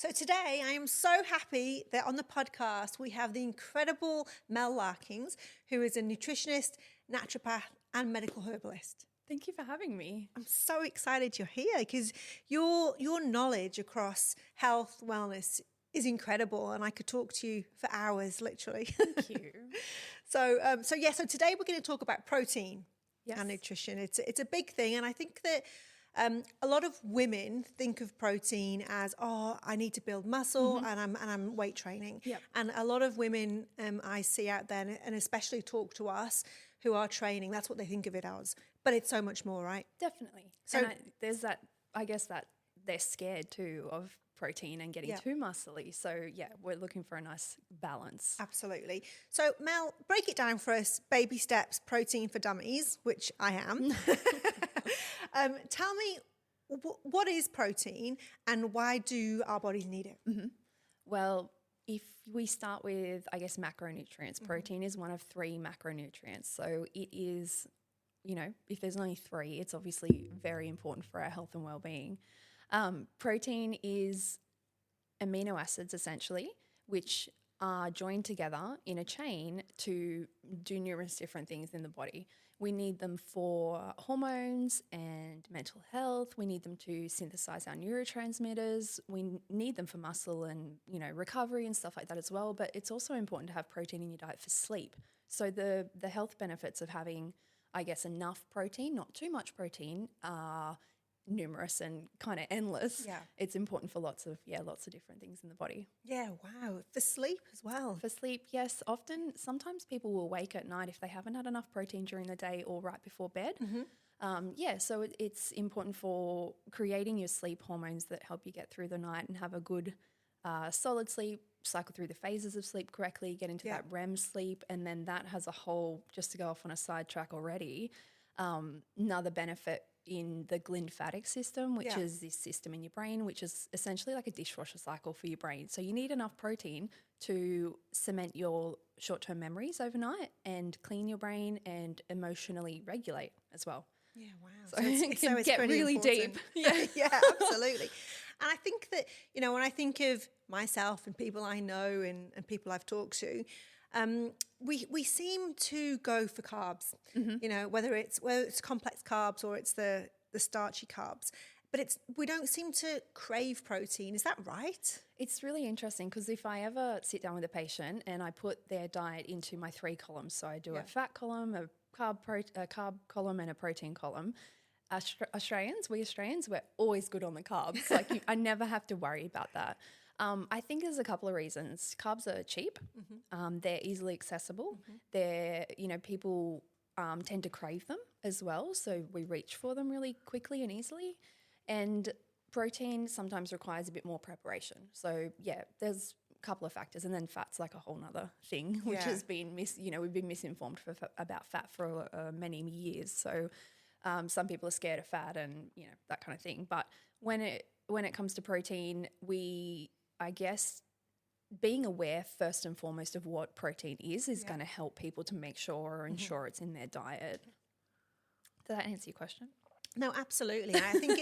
So today I am so happy that on the podcast we have the incredible Mel Larkins, who is a nutritionist, naturopath and medical herbalist. Thank you for having me. I'm so excited you're here because your knowledge across health, wellness is incredible, and I could talk to you for hours, literally. Thank you. So today we're going to talk about protein and nutrition. It's a big thing, and I think that a lot of women think of protein as, oh, I need to build muscle and I'm weight training. Yep. And a lot of women I see out there, and especially talk to us who are training, that's what they think of it as. But it's so much more, right? Definitely. So there's that, I guess that they're scared too of protein and getting too muscly. So yeah, we're looking for a nice balance. Absolutely. So Mel, break it down for us. Baby steps, protein for dummies, which I am. Tell me, what is protein and why do our bodies need it? Mm-hmm. Well, if we start with, I guess, macronutrients, protein is one of 3 macronutrients. So it is, if there's only 3, it's obviously very important for our health and well-being. Protein is amino acids, essentially, which are joined together in a chain to do numerous different things in the body. We need them for hormones and mental health. We need them to synthesize our neurotransmitters. We need them for muscle and, recovery and stuff like that as well. But it's also important to have protein in your diet for sleep. So the health benefits of having, I guess, enough protein, not too much protein, are numerous and kind of endless. Yeah. It's important for lots of different things in the body. Yeah, wow. For sleep as well. For sleep, yes. Sometimes people will wake at night if they haven't had enough protein during the day or right before bed. So it's important for creating your sleep hormones that help you get through the night and have a good solid sleep, cycle through the phases of sleep correctly, get into that REM sleep, and then that has a whole, just to go off on a sidetrack already, another benefit in the glymphatic system, which is this system in your brain, which is essentially like a dishwasher cycle for your brain. So you need enough protein to cement your short-term memories overnight and clean your brain and emotionally regulate as well. Yeah, wow. So it can get really important. deep. Yeah. Yeah, absolutely. And I think that, when I think of myself and people I know and people I've talked to, we seem to go for carbs, whether it's complex carbs or it's the starchy carbs, but we don't seem to crave protein. Is that right? It's really interesting because if I ever sit down with a patient and I put their diet into my 3 columns, so I do a fat column, a carb column and a protein column. We Australians, we're always good on the carbs. I never have to worry about that. I think there's a couple of reasons. Carbs are cheap. They're easily accessible. They're, people tend to crave them as well. So we reach for them really quickly and easily. And protein sometimes requires a bit more preparation. So yeah, there's a couple of factors. And then fat's like a whole nother thing, which has been, we've been misinformed about fat for many years. So some people are scared of fat and, that kind of thing. But when it comes to protein, I guess being aware first and foremost of what protein is going to help people to make sure or ensure it's in their diet. Does that answer your question? No, absolutely. I think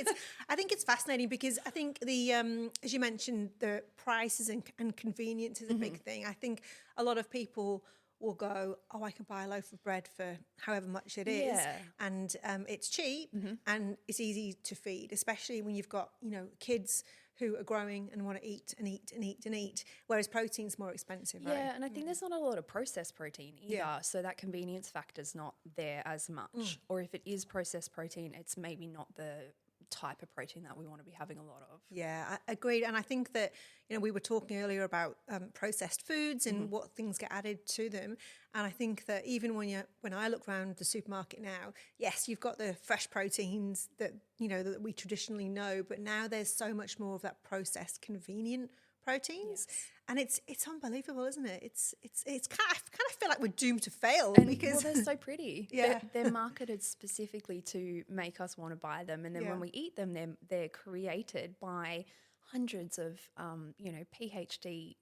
it's fascinating because I think as you mentioned, the prices and convenience is a big thing. I think a lot of people will go, oh, I can buy a loaf of bread for however much it is, and it's cheap and it's easy to feed, especially when you've got kids who are growing and want to eat and eat and eat and eat, whereas protein's more expensive, right? Yeah, and I think there's not a lot of processed protein either, so that convenience factor's not there as much. Or if it is processed protein, it's maybe not the type of protein that we want to be having a lot of. Yeah, I agreed. And I think that, we were talking earlier about processed foods and what things get added to them. And I think that even when I look around the supermarket now, yes, you've got the fresh proteins that, that we traditionally know, but now there's so much more of that processed, convenient proteins. Yes. And it's unbelievable, isn't it? It's kind of feel like we're doomed to fail because they're so pretty. Yeah. They're marketed specifically to make us want to buy them, and then when we eat them, they're created by hundreds of PhD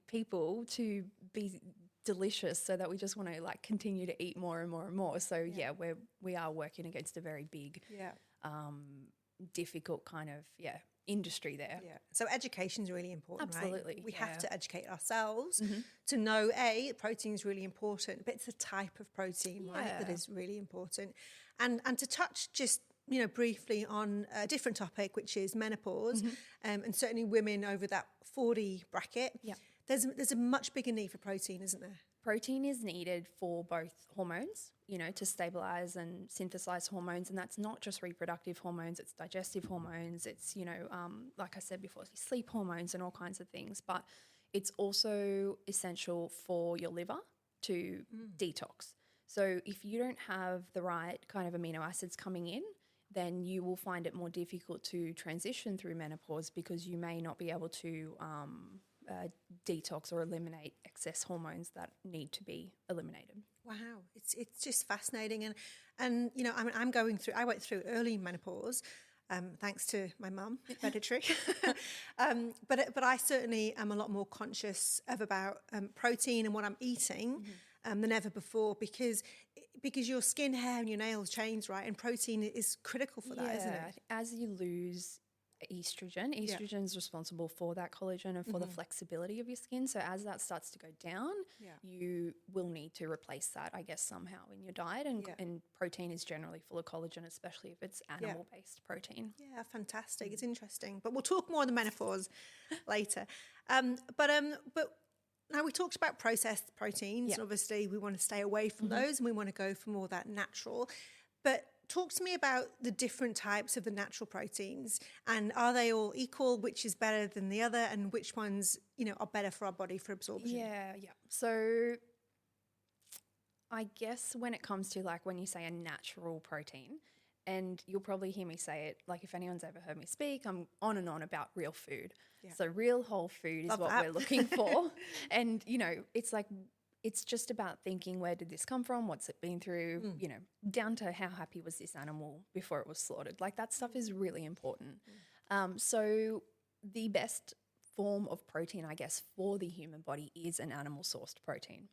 people to be delicious, so that we just want to continue to eat more and more and more. So we are working against a very big, difficult kind of industry there. Yeah. So education is really important, Absolutely, right? We yeah. have to educate ourselves to know, protein is really important, but it's the type of protein, right, that Yeah. is really important. And to touch just, briefly on a different topic, which is menopause, and certainly women over that 40 bracket, Yeah. there's a much bigger need for protein, isn't there? Protein is needed for both hormones, to stabilize and synthesize hormones. And that's not just reproductive hormones, it's digestive hormones, it's, like I said before, sleep hormones and all kinds of things. But it's also essential for your liver to detox. So if you don't have the right kind of amino acids coming in, then you will find it more difficult to transition through menopause because you may not be able to detox or eliminate excess hormones that need to be eliminated. Wow, it's just fascinating, and I went through early menopause, thanks to my mum, hereditary. But I certainly am a lot more conscious about protein and what I'm eating than ever before because your skin, hair, and your nails change, right? And protein is critical for that, isn't it? As you lose estrogen is responsible for that collagen and for the flexibility of your skin. So as that starts to go down, you will need to replace that, I guess, somehow in your diet. And protein is generally full of collagen, especially if it's animal-based protein. Yeah, fantastic. It's interesting. But we'll talk more on the menopause later. But now we talked about processed proteins. And obviously, we want to stay away from those and we want to go for more that natural. But talk to me about the different types of the natural proteins, and are they all equal? Which is better than the other, and which ones, are better for our body for absorption? Yeah. So I guess when it comes to when you say a natural protein, and you'll probably hear me say it, if anyone's ever heard me speak, I'm on and on about real food. Yeah. So real whole food is what we're looking for. And, it's just about thinking, where did this come from? What's it been through? Down to how happy was this animal before it was slaughtered? That stuff is really important. So the best form of protein, I guess, for the human body is an animal-sourced protein,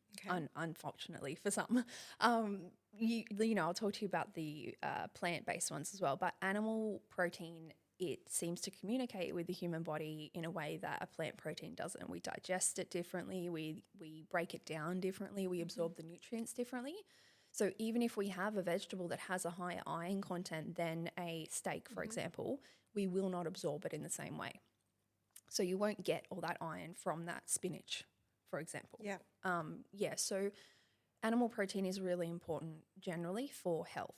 unfortunately for some. I'll talk to you about the plant-based ones as well, but animal protein, it seems to communicate with the human body in a way that a plant protein doesn't. We digest it differently, we break it down differently, we absorb the nutrients differently. So even if we have a vegetable that has a higher iron content than a steak, for example, we will not absorb it in the same way. So you won't get all that iron from that spinach, for example. So animal protein is really important generally for health.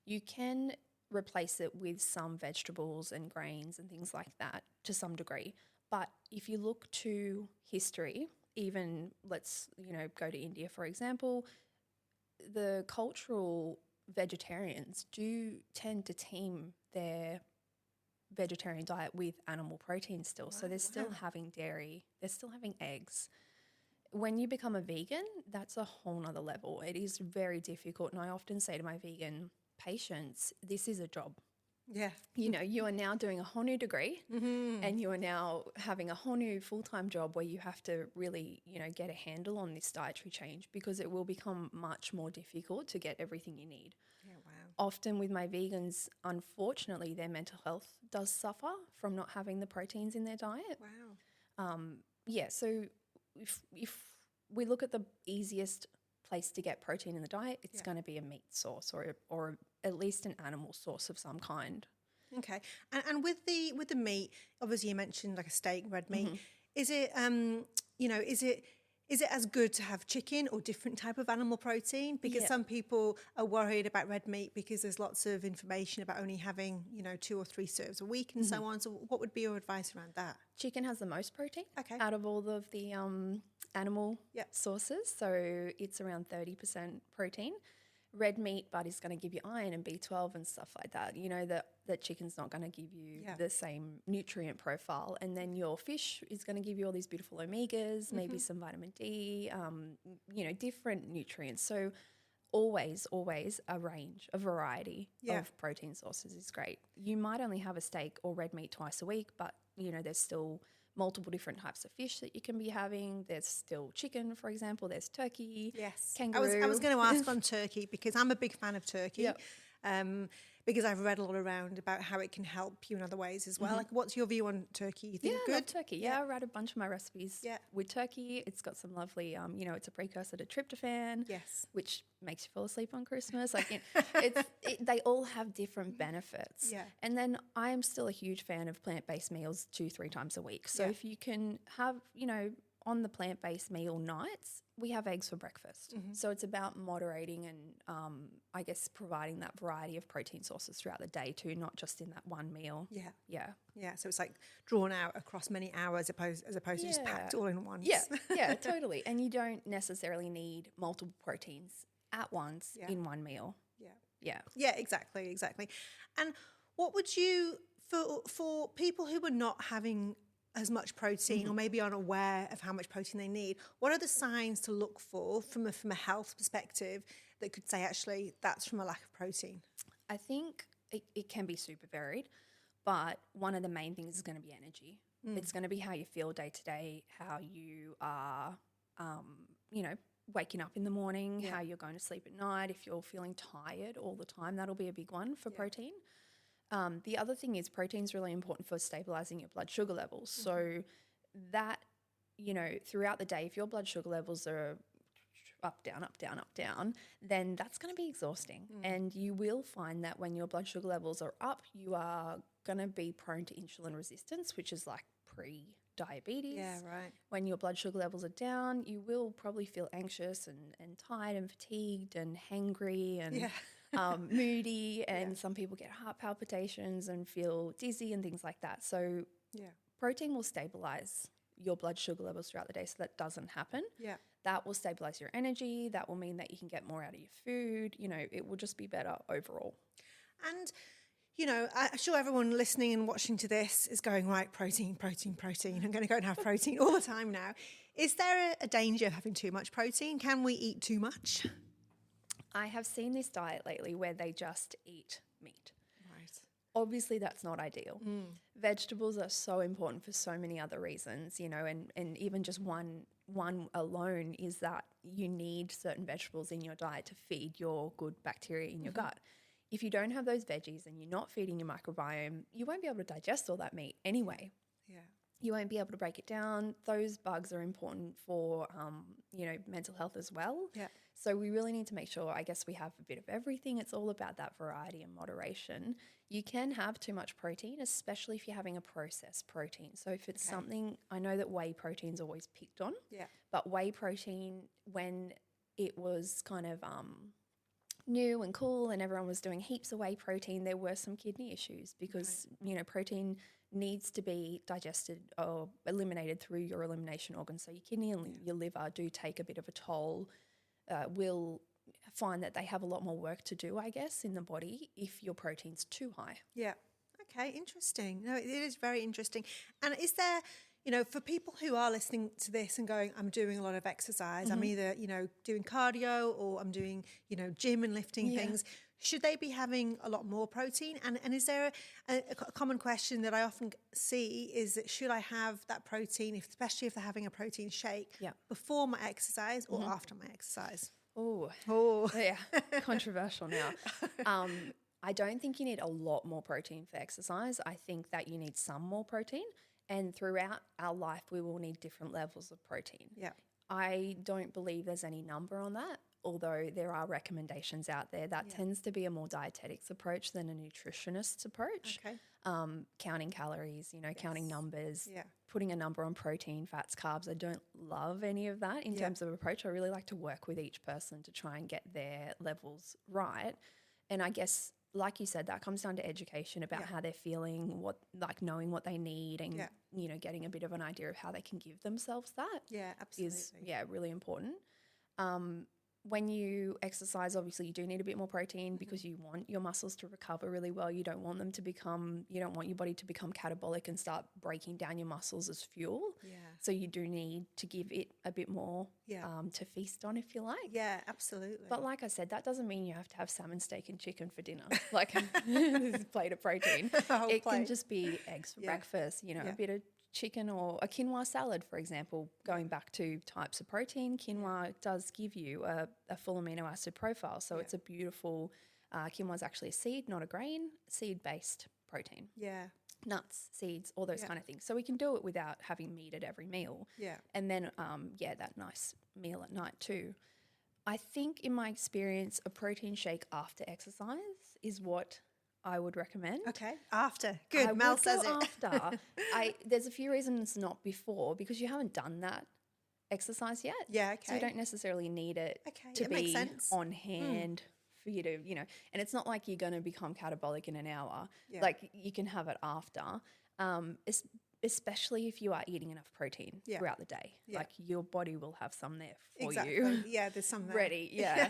You can replace it with some vegetables and grains and things like that to some degree. But if you look to history, even let's, go to India, for example, the cultural vegetarians do tend to team their vegetarian diet with animal protein still. Wow, so they're still having dairy, they're still having eggs. When you become a vegan, that's a whole nother level. It is very difficult. And I often say to my vegan patients, this is a job. Yeah. You are now doing a whole new degree and you are now having a whole new full-time job where you have to really, get a handle on this dietary change because it will become much more difficult to get everything you need. Yeah, wow. Often with my vegans, unfortunately, their mental health does suffer from not having the proteins in their diet. Wow. So if we look at the easiest place to get protein in the diet, it's going to be a meat source or at least an animal source of some kind. Okay. And with the meat, obviously you mentioned like a steak, red meat. Is it is it as good to have chicken or different type of animal protein? Because some people are worried about red meat because there's lots of information about only having, 2 or 3 serves a week and so on. So what would be your advice around that? Chicken has the most protein out of all of the animal sources. So it's around 30% protein. Red meat, but is going to give you iron and B12 and stuff like that. That chicken's not going to give you the same nutrient profile. And then your fish is going to give you all these beautiful omegas, maybe some vitamin D, different nutrients. So always a variety of protein sources is great. You might only have a steak or red meat twice a week, but, there's still multiple different types of fish that you can be having. There's still chicken, for example. There's turkey, kangaroo. I was going to ask on turkey because I'm a big fan of turkey. because I've read a lot around about how it can help you in other ways as well. Like, what's your view on turkey? You think I good? love turkey. Yeah, I write a bunch of my recipes Yeah. with turkey. It's got some lovely, it's a precursor to tryptophan, Yes. which makes you fall asleep on Christmas. Like, they all have different benefits. Yeah. And then I am still a huge fan of plant-based meals 2-3 times a week. So if you can have, on the plant-based meal nights, we have eggs for breakfast. So it's about moderating and, I guess, providing that variety of protein sources throughout the day too, not just in that one meal. Yeah. Yeah. Yeah. So it's like drawn out across many hours as opposed to just packed all in once. Yeah, totally. And you don't necessarily need multiple proteins at once in one meal. Yeah, exactly. And what would you, for people who are not having as much protein or maybe aren't aware of how much protein they need, what are the signs to look for from a health perspective that could say actually that's from a lack of protein? I think it can be super varied, but one of the main things is going to be energy. It's going to be how you feel day to day, how you are, waking up in the morning, how you're going to sleep at night. If you're feeling tired all the time, that'll be a big one for protein. The other thing is protein's really important for stabilizing your blood sugar levels. So that, throughout the day, if your blood sugar levels are up, down, up, down, up, down, then that's going to be exhausting. And you will find that when your blood sugar levels are up, you are going to be prone to insulin resistance, which is like pre-diabetes. Yeah, right. When your blood sugar levels are down, you will probably feel anxious and tired and fatigued and hangry and moody, and some people get heart palpitations and feel dizzy and things like that. So protein will stabilize your blood sugar levels throughout the day so that doesn't happen. Yeah. That will stabilize your energy. That will mean that you can get more out of your food. It will just be better overall. And, I'm sure everyone listening and watching to this is going, right, protein. I'm going to go and have protein all the time now. Is there a danger of having too much protein? Can we eat too much? I have seen this diet lately where they just eat meat. Right. Obviously, that's not ideal. Vegetables are so important for so many other reasons, and even just one alone is that you need certain vegetables in your diet to feed your good bacteria in your gut. If you don't have those veggies and you're not feeding your microbiome, you won't be able to digest all that meat anyway. Yeah. You won't be able to break it down. Those bugs are important for, mental health as well. Yeah. So we really need to make sure, I guess, we have a bit of everything. It's all about that variety and moderation. You can have too much protein, especially if you're having a processed protein. So if it's something, I know that whey protein's always picked on, but whey protein, when it was kind of new and cool and everyone was doing heaps of whey protein, there were some kidney issues because, protein needs to be digested or eliminated through your elimination organs. So your kidney and your liver do take a bit of a toll. Will find that they have a lot more work to do, I guess, in the body if your protein's too high. Yeah. Okay, interesting. No, it is very interesting. And is there, for people who are listening to this and going, I'm doing a lot of exercise, I'm either, doing cardio or I'm doing, gym and lifting things, should they be having a lot more protein? And is there a common question that I often see is that should I have that protein, especially if they're having a protein shake, before my exercise or after my exercise? Oh, yeah, controversial now. I don't think you need a lot more protein for exercise. I think that you need some more protein, and throughout our life, we will need different levels of protein. Yeah. I don't believe there's any number on that, although there are recommendations out there. That tends to be a more dietetics approach than a nutritionist's approach. Okay. Counting calories, counting numbers, putting a number on protein, fats, carbs. I don't love any of that in terms of approach. I really like to work with each person to try and get their levels right. And I guess, like you said, that comes down to education about how they're feeling, knowing what they need and, getting a bit of an idea of how they can give themselves that. Yeah, absolutely. Is really important. When you exercise, obviously you do need a bit more protein because you want your muscles to recover really well. You don't want your body to become catabolic and start breaking down your muscles as fuel. Yeah. So you do need to give it a bit more to feast on, if you like. Yeah, absolutely. But like I said, that doesn't mean you have to have salmon, steak and chicken for dinner. Like this is a plate of protein. It can just be eggs for breakfast, a bit of chicken or a quinoa salad, for example. Going back to types of protein, quinoa does give you a full amino acid profile. So it's a beautiful Quinoa is actually a seed, not a grain, seed-based protein. Yeah. Nuts, seeds, all those kind of things. So we can do it without having meat at every meal. Yeah. And then, that nice meal at night too. I think in my experience, a protein shake after exercise is what I would recommend. Okay. After. Good. I Mel would says go it. after. There's a few reasons not before, because you haven't done that exercise yet. Yeah, okay. So you don't necessarily need it Okay, to it be makes sense. on hand for you to, and it's not like you're going to become catabolic in an hour. Yeah. Like you can have it after, especially if you are eating enough protein throughout the day. Yeah. Like your body will have some there for Exactly. you. Yeah, there's some there. Ready, yeah.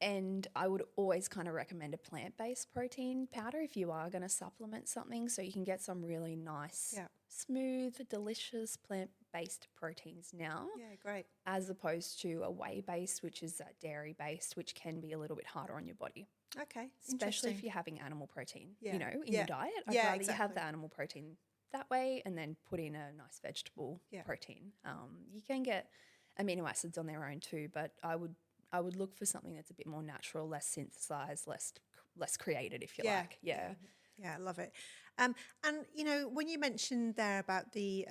And I would always kind of recommend a plant-based protein powder if you are going to supplement something, so you can get some really nice, smooth, delicious plant-based proteins now. Yeah, great. As opposed to a whey-based, which is dairy-based, which can be a little bit harder on your body. Okay, Especially if you're having animal protein, in your diet. I'd Yeah, rather exactly. you have the animal protein that way and then put in a nice vegetable protein. You can get amino acids on their own too, but I would look for something that's a bit more natural, less synthesized, less created, if you like. Yeah. Yeah, I love it. And when you mentioned there about the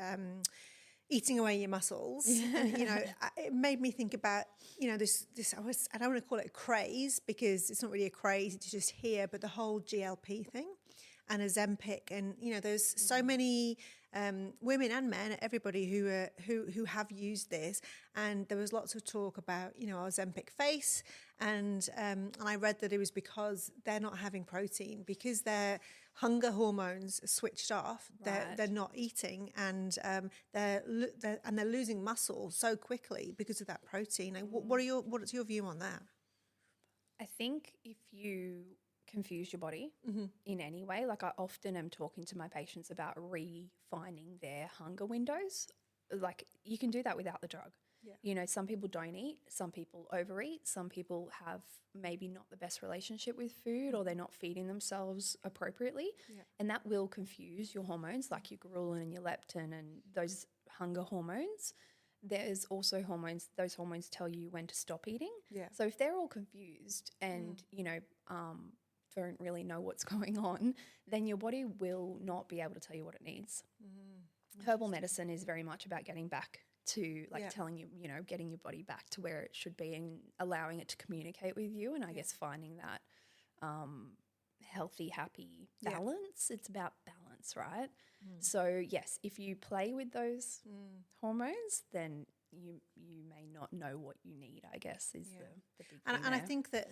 eating away your muscles, and, it made me think about, this I don't want to call it a craze, because it's not really a craze, it's just here, but the whole GLP thing and Ozempic, and there's so many women and men, everybody who have used this, and there was lots of talk about Ozempic face, and I read that it was because they're not having protein, because their hunger hormones are switched off. They're not eating, and they're losing muscle so quickly because of that protein. Like, what's your view on that? I think if you confuse your body in any way, like I often am talking to my patients about refining their hunger windows. Like you can do that without the drug. Yeah. Some people don't eat, some people overeat, some people have maybe not the best relationship with food, or they're not feeding themselves appropriately. Yeah. And that will confuse your hormones, like your ghrelin and your leptin and those hunger hormones. There's also hormones, those hormones tell you when to stop eating. Yeah. So if they're all confused and, don't really know what's going on, then your body will not be able to tell you what it needs. Herbal medicine is very much about getting back to telling you, getting your body back to where it should be and allowing it to communicate with you. And I guess finding that healthy, happy balance. It's about balance, right? So yes, if you play with those hormones, then you may not know what you need, I guess, is the big thing. And I think that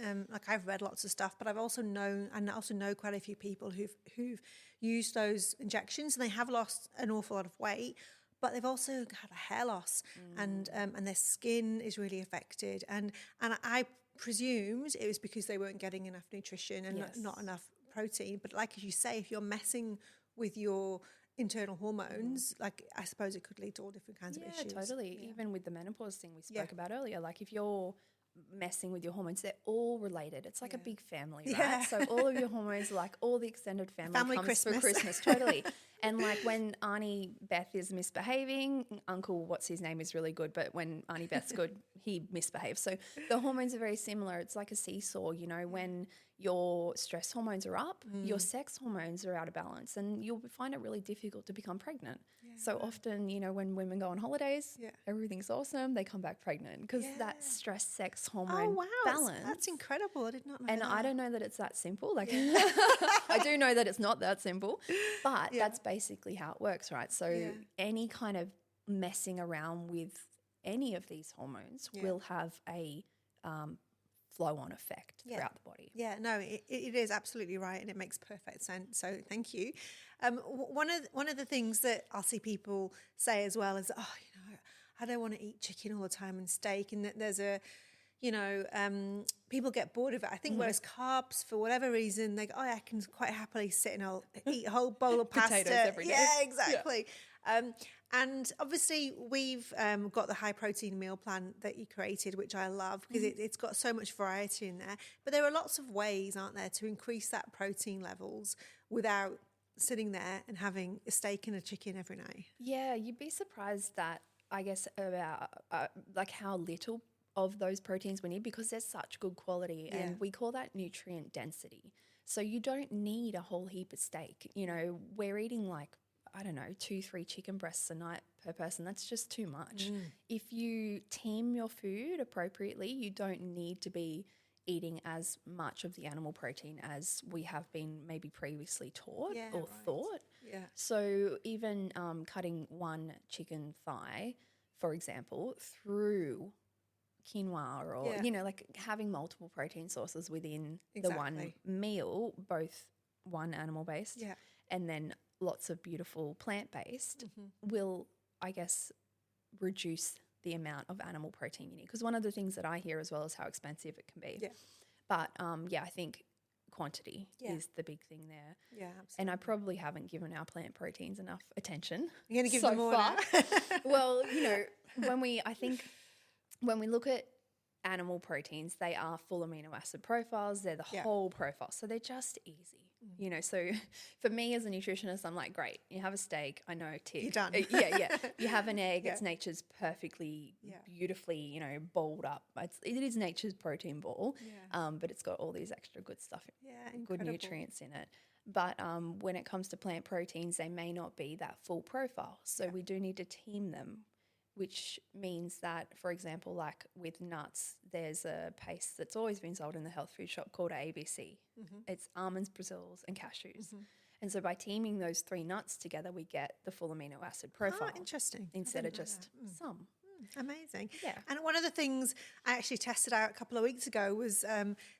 I've read lots of stuff, but I also know quite a few people who've used those injections, and they have lost an awful lot of weight, but they've also had a hair loss, and their skin is really affected, and I presumed it was because they weren't getting enough nutrition and not enough protein. But like as you say, if you're messing with your internal hormones, like I suppose it could lead to all different kinds of issues. Totally. Even with the menopause thing we spoke about earlier, like if you're messing with your hormones, they're all related. It's like a big family, right? Yeah. So all of your hormones, like all the extended family comes Christmas. for Christmas, totally. And like when Auntie Beth is misbehaving, Uncle what's his name is really good, but when Auntie Beth's good, he misbehaves. So the hormones are very similar. It's like a seesaw, when your stress hormones are up, your sex hormones are out of balance, and you'll find it really difficult to become pregnant. So often, when women go on holidays, everything's awesome, they come back pregnant because that stress sex hormone balance. That's incredible. I did not know and that. I don't know that it's that simple. Like I do know that it's not that simple, but that's basically how it works, right? So any kind of messing around with any of these hormones will have a flow-on effect throughout the body. Yeah, no, it is absolutely right, and it makes perfect sense. So thank you. One of the things that I'll see people say as well is, I don't want to eat chicken all the time and steak, and that there's people get bored of it. I think whereas carbs, for whatever reason, they go, I can quite happily sit and I'll eat a whole bowl of pasta. Potatoes every day. Yeah, exactly. Yeah. And obviously we've got the high protein meal plan that you created, which I love because it's got so much variety in there. But there are lots of ways, aren't there, to increase that protein levels without sitting there and having a steak and a chicken every night. Yeah, you'd be surprised that, I guess, about like how little of those proteins we need because they're such good quality, and we call that nutrient density. So you don't need a whole heap of steak. You know, we're eating like, I don't know, 2-3 chicken breasts a night per person. That's just too much. If you team your food appropriately, you don't need to be eating as much of the animal protein as we have been maybe previously taught or thought. Yeah. So even cutting one chicken thigh, for example, through quinoa or, you know, like having multiple protein sources within the one meal, both one animal-based and then lots of beautiful plant-based will, I guess, reduce the amount of animal protein you need. Because one of the things that I hear as well is how expensive it can be. Yeah. But, I think quantity is the big thing there. Yeah, absolutely. And I probably haven't given our plant proteins enough attention. You're going to give them more now? Well, you know, when we look at animal proteins, they are full amino acid profiles. They're the whole profile. So they're just easy, you know. So for me as a nutritionist, I'm like, great, you have a steak. I know, tick. You're done. You have an egg. It's nature's perfectly, beautifully, you know, balled up. It is nature's protein ball, but it's got all these extra good stuff, good nutrients in it. But when it comes to plant proteins, they may not be that full profile. So we do need to team them, which means that, for example, like with nuts, there's a paste that's always been sold in the health food shop called ABC. It's almonds, Brazils, and cashews. And so by teaming those 3 nuts together, we get the full amino acid profile. Interesting. Instead of just some. Amazing. Yeah. And one of the things I actually tested out a couple of weeks ago was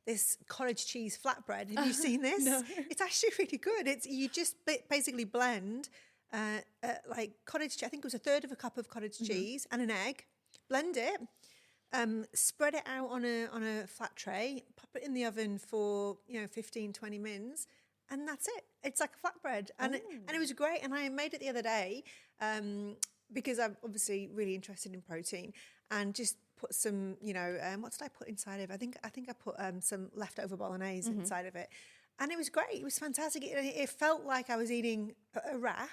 this cottage cheese flatbread. Have you seen this? No. It's actually really good. You just basically blend like cottage cheese. I think it was 1/3 cup of cottage cheese and an egg. Blend it, spread it out on a flat tray, pop it in the oven for 15-20 minutes, and that's it. It's like a flatbread, and it was great. And I made it the other day because I'm obviously really interested in protein, and just put some what did I put inside of it? I think I put some leftover bolognese inside of it, and it was great. It was fantastic. It felt like I was eating a wrap,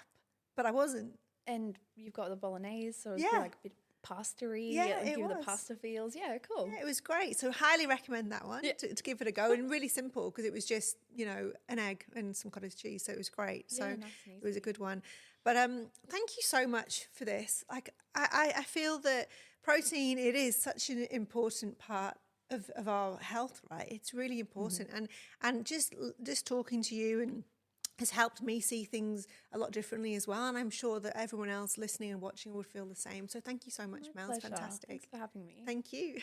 but I wasn't. And you've got the bolognese, so it's like a bit pasta-y. Yeah, it give was. the pasta feels. Yeah, cool. Yeah, it was great. So highly recommend that one to give it a go. And really simple because it was just, an egg and some cottage cheese. So it was great. So nice and it was a good one. But thank you so much for this. Like I feel that protein, it is such an important part of our health, right? It's really important. And just talking to you and has helped me see things a lot differently as well. And I'm sure that everyone else listening and watching would feel the same. So thank you so much, Mel. It's fantastic. Thanks for having me. Thank you.